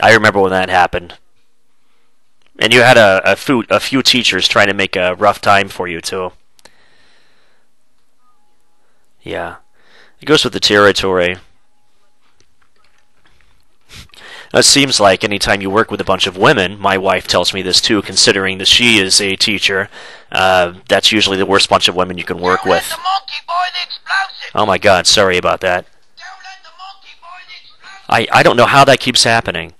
I remember when that happened. And you had a few teachers trying to make a rough time for you, too. Yeah. It goes with the territory. It seems like anytime you work with a bunch of women, my wife tells me this too, considering that she is a teacher, that's usually the worst bunch of women you can work with. Oh my God, sorry about that. I don't know how that keeps happening.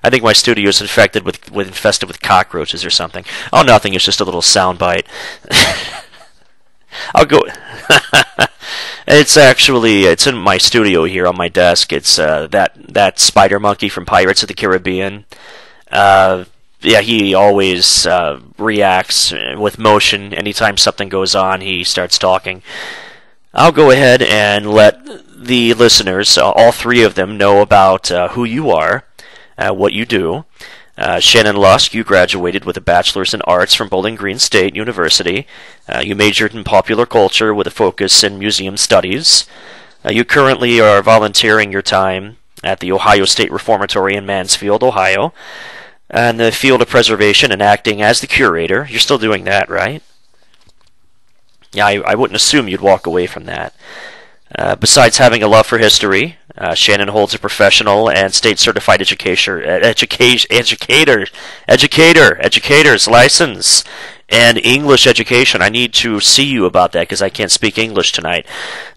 I think my studio is infested with cockroaches or something. Oh, nothing. It's just a little soundbite. I'll go. It's in my studio here on my desk. It's that spider monkey from Pirates of the Caribbean. Yeah, he always reacts with motion. Anytime something goes on, he starts talking. I'll go ahead and let the listeners, all three of them, know about who you are, what you do. Shannon Lusk, you graduated with a bachelor's in arts from Bowling Green State University. You majored in popular culture with a focus in museum studies. You currently are volunteering your time at the Ohio State Reformatory in Mansfield, Ohio, in the field of preservation and acting as the curator. You're still doing that, right? Yeah, I wouldn't assume you'd walk away from that. Besides having a love for history, Shannon holds a professional and state-certified educator's license and English education. I need to see you about that because I can't speak English tonight.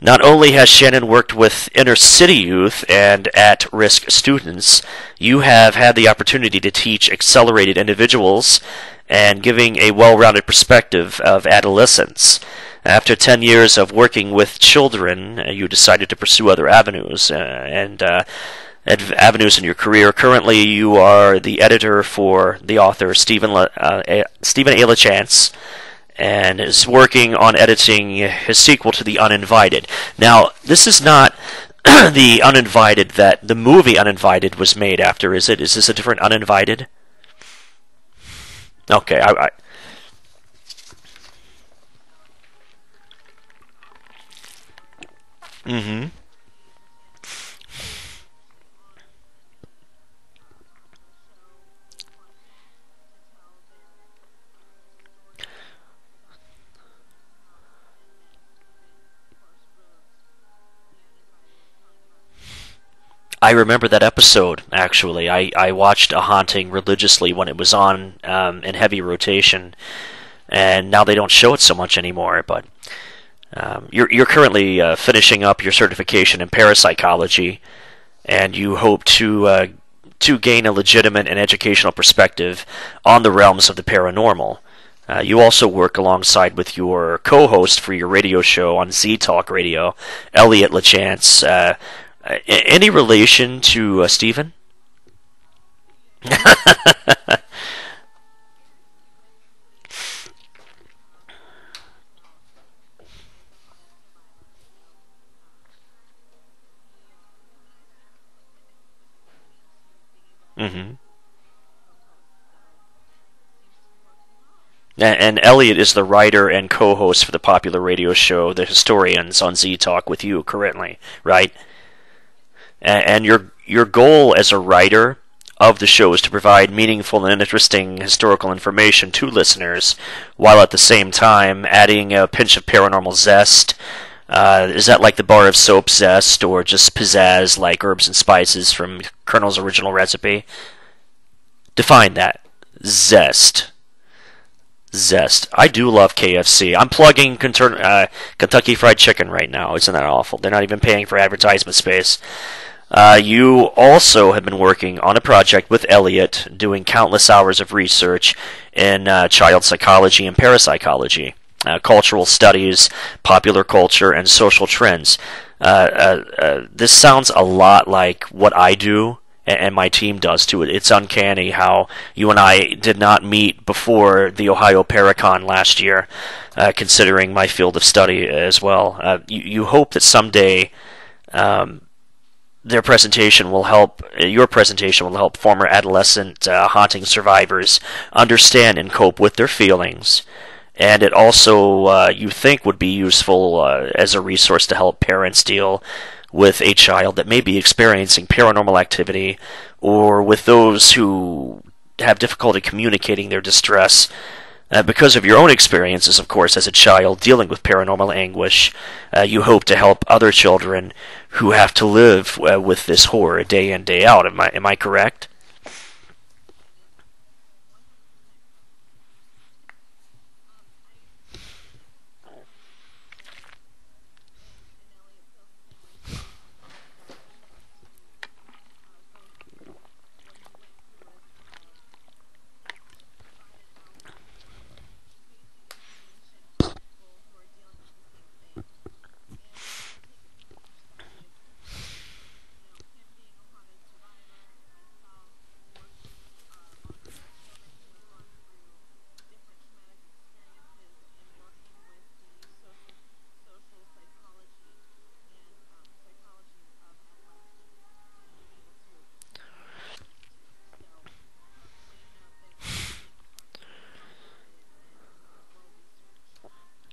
Not only has Shannon worked with inner-city youth and at-risk students, you have had the opportunity to teach accelerated individuals and giving a well-rounded perspective of adolescence. After 10 years of working with children, you decided to pursue other avenues avenues in your career. Currently, you are the editor for the author Stephen A. LaChance, and is working on editing his sequel to The Uninvited. Now, this is not the Uninvited that the movie Uninvited was made after, is it? Is this a different Uninvited? Okay, Mm-hmm. I remember that episode, actually. I watched A Haunting religiously when it was on in heavy rotation, and now they don't show it so much anymore, but you're currently finishing up your certification in parapsychology, and you hope to gain a legitimate and educational perspective on the realms of the paranormal. You also work alongside with your co-host for your radio show on Z Talk Radio, Elliot LaChance. Any relation to Stephen? Mm-hmm. And Elliot is the writer and co-host for the popular radio show The Historians on Z Talk with you currently, right? And your goal as a writer of the show is to provide meaningful and interesting historical information to listeners, while at the same time adding a pinch of paranormal zest. Is that like the bar of soap zest, or just pizzazz like herbs and spices from Colonel's original recipe? Define that. Zest. Zest. I do love KFC. I'm plugging Kentucky Fried Chicken right now. Isn't that awful? They're not even paying for advertisement space. You also have been working on a project with Elliot, doing countless hours of research in child psychology and parapsychology, cultural studies, popular culture, and social trends. This sounds a lot like what I do and my team does too. It's uncanny how you and I did not meet before the Ohio Paracon last year, considering my field of study as well. You hope that someday your presentation will help former adolescent haunting survivors understand and cope with their feelings. And it also, you think, would be useful as a resource to help parents deal with a child that may be experiencing paranormal activity, or with those who have difficulty communicating their distress because of your own experiences, of course, as a child dealing with paranormal anguish. You hope to help other children who have to live with this horror day in, day out. Am I correct?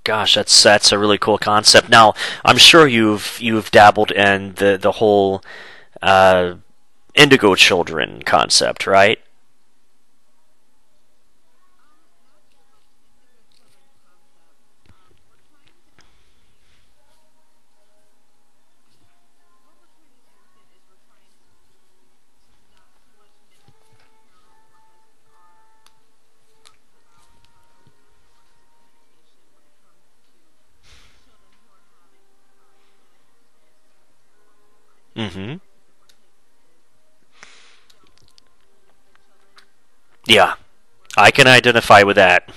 Gosh, that's a really cool concept. Now, I'm sure you've dabbled in the whole uh, indigo children concept, right? Mm-hmm. Yeah, I can identify with that.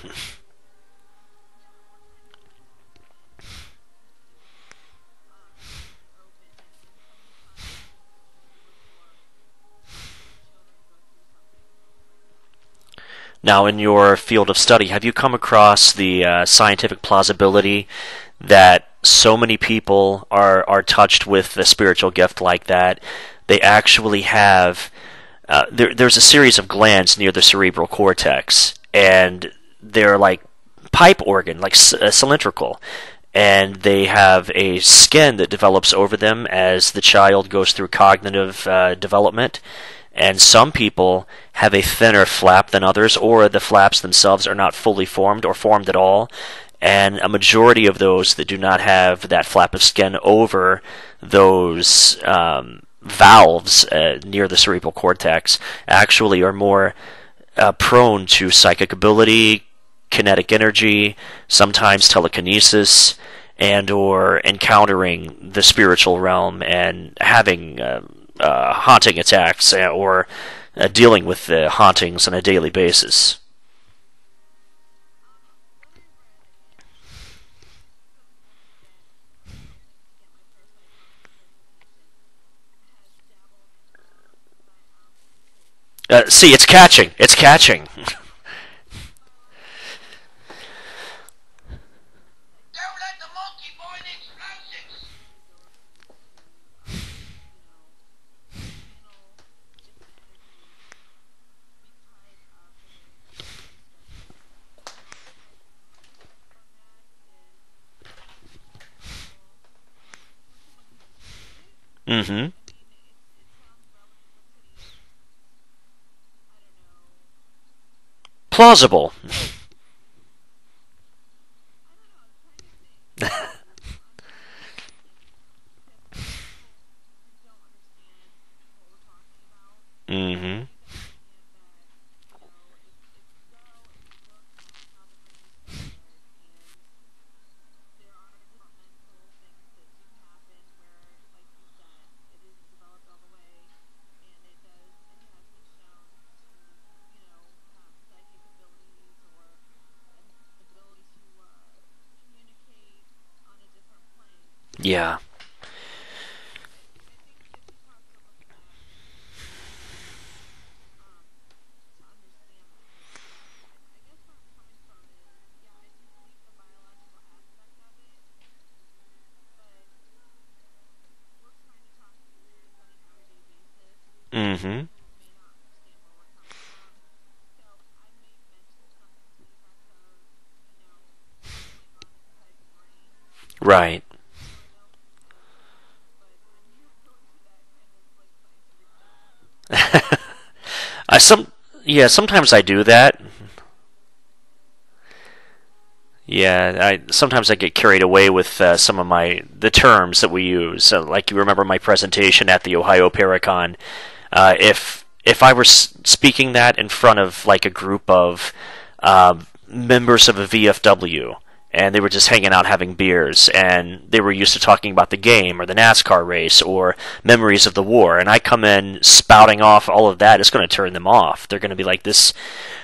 Now, in your field of study, have you come across the scientific plausibility that so many people are touched with a spiritual gift like that? They actually have there's a series of glands near the cerebral cortex, and they're like pipe organ, like cylindrical, and they have a skin that develops over them as the child goes through cognitive development. And some people have a thinner flap than others, or the flaps themselves are not fully formed or formed at all. And a majority of those that do not have that flap of skin over those valves near the cerebral cortex actually are more prone to psychic ability, kinetic energy, sometimes telekinesis, and or encountering the spiritual realm and having haunting attacks or dealing with hauntings on a daily basis. See, it's catching. It's catching. Mm-hmm. Plausible. Mm-hmm. Yeah. Mm-hmm. Right. I some Yeah, sometimes I do that. Yeah, I sometimes I get carried away with some of the terms that we use. Like you remember my presentation at the Ohio Paracon. If I were speaking that in front of like a group of members of a VFW, and they were just hanging out having beers, and they were used to talking about the game or the NASCAR race or memories of the war, and I come in spouting off all of that, it's going to turn them off. They're going to be like, this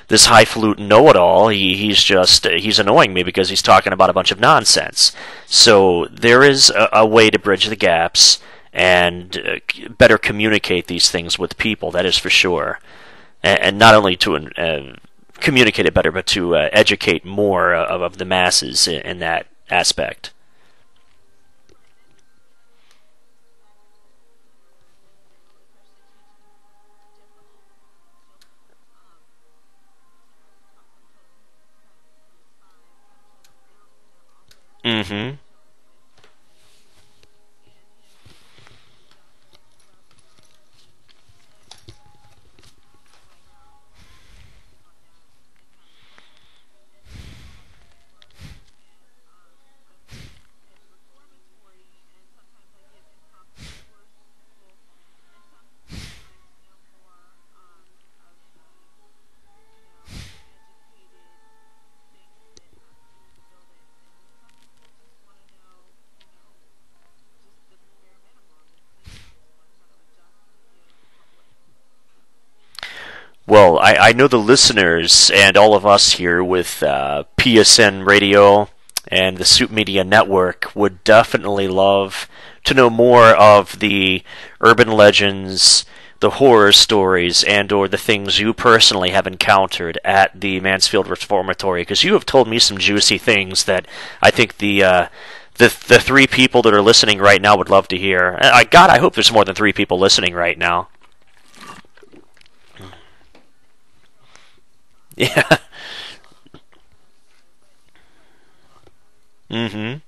highfalutin know-it-all. He's annoying me because he's talking about a bunch of nonsense. So there is a way to bridge the gaps and better communicate these things with people. That is for sure, and not only to communicate it better, but to educate more of the masses in that aspect. Mm-hmm. Well, I know the listeners and all of us here with PSN Radio and the Soup Media Network would definitely love to know more of the urban legends, the horror stories, and or the things you personally have encountered at the Mansfield Reformatory, because you have told me some juicy things that I think the three people that are listening right now would love to hear. God, I hope there's more than three people listening right now. Yeah. Mm-hmm.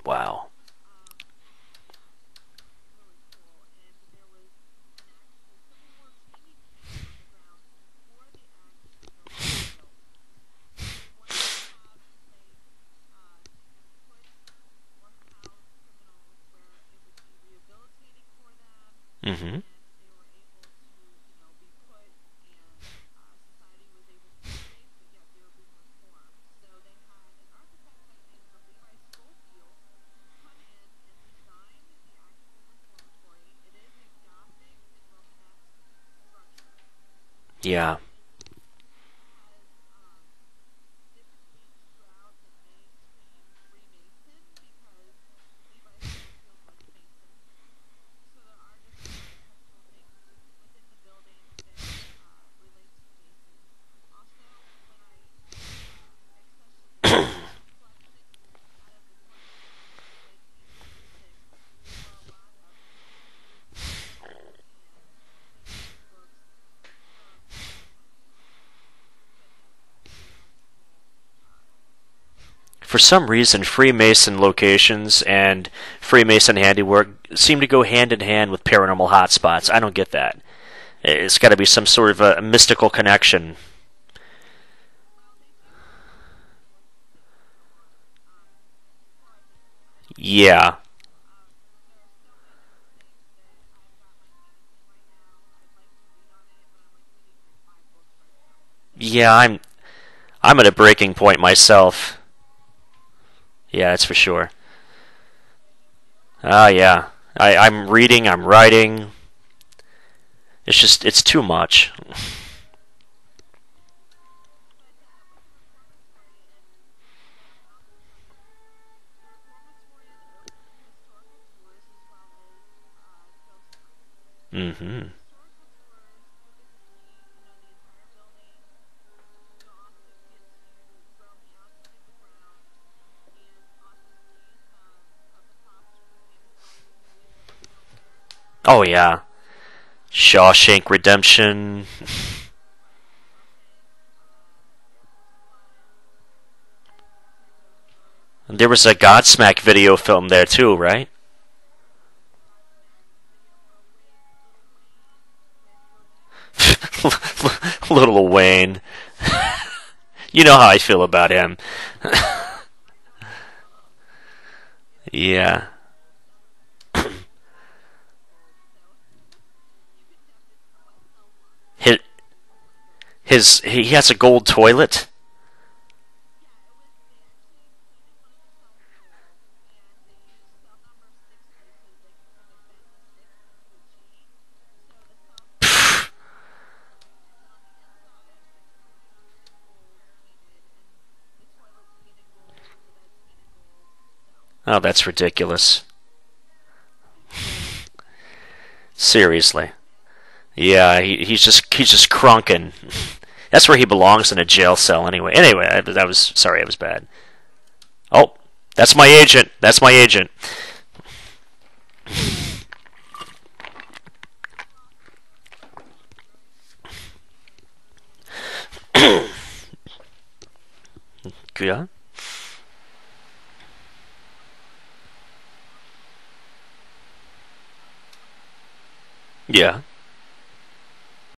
Wow. Mm-hmm. Yeah. For some reason, Freemason locations and Freemason handiwork seem to go hand in hand with paranormal hotspots. I don't get that. It's got to be some sort of a mystical connection. Yeah. Yeah, I'm at a breaking point myself. Yeah, that's for sure. Ah, yeah. I'm reading, I'm writing. It's too much. Mm-hmm. Oh yeah, Shawshank Redemption. There was a Godsmack video film there too, right? Little Wayne. You know how I feel about him. Yeah. His, he has a gold toilet. Oh, that's ridiculous. Seriously. Yeah, he's just crunking. That's where he belongs, in a jail cell anyway. Anyway, that was sorry, I was bad. Oh, that's my agent. That's my agent. Yeah. Yeah.